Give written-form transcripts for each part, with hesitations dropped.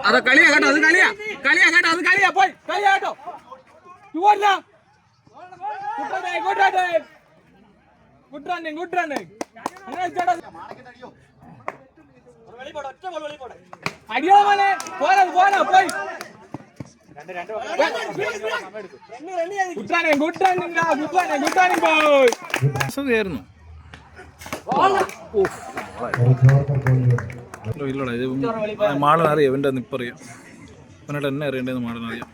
അത് കളിയാ കേട്ടോ, അത് കളിയാ കേട്ടോ, അത് കളിയാ പോയി കളിയാ കേട്ടോ. ഗുഡ് റണ്ണിങ് അടിയോ മോനെ, പോരാ പോയി. ഗുഡ് റണ്ണിങ് പോയി. ഇല്ലടാ, ഇത് മാടനറിയാം, ഇവൻ്റെ നിപ്പറിയാം, അവനായിട്ട് എന്നെ അറിയണ്ടേന്ന് മാടനറിയാം.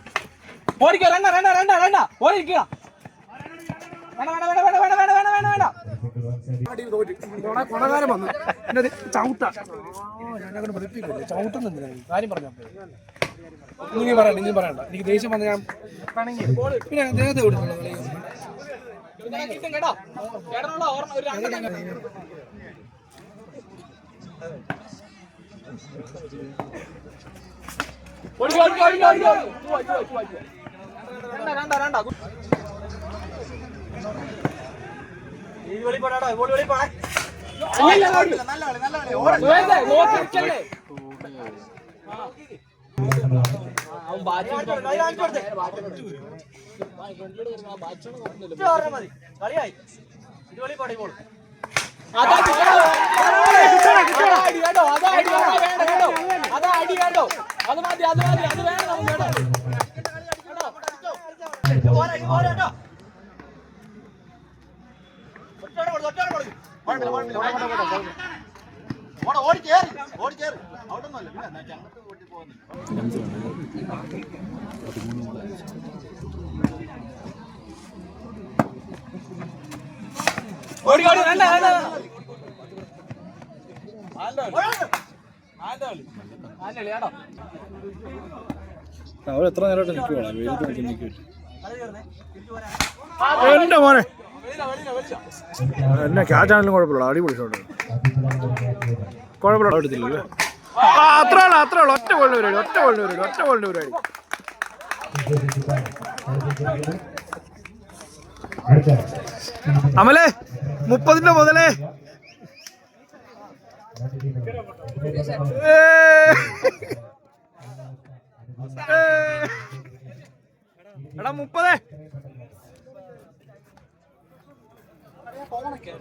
കൊണകാരം വന്നു ചവിട്ട ചവിട്ടുന്നില്ല കാര്യം പറഞ്ഞ നീ പറയണ്ട എനിക്ക് ദേഷ്യം വന്ന് ഞാൻ പിന്നെ അദ്ദേഹത്തെ കൊടുക്കുന്നുള്ളൂ. അവൾ എത്ര നേരമായിട്ട് നിൽക്കുവാണ്, വെയിലത്ത് നോക്കി നിൽക്കും. എന്റെ മോനെ എന്നെ ക്യാച്ച് ആണെങ്കിലും കുഴപ്പമില്ല, അടിപൊളി ഷോട്ട്, കുഴപ്പമില്ല, എടുത്തില്ലല്ലേ. അത്ര ഉള്ളു, ഒറ്റ ബോളിന് പരിപാടി. അമലേ 30 മുതലേ എടാ 30 ഫോണൊക്കെ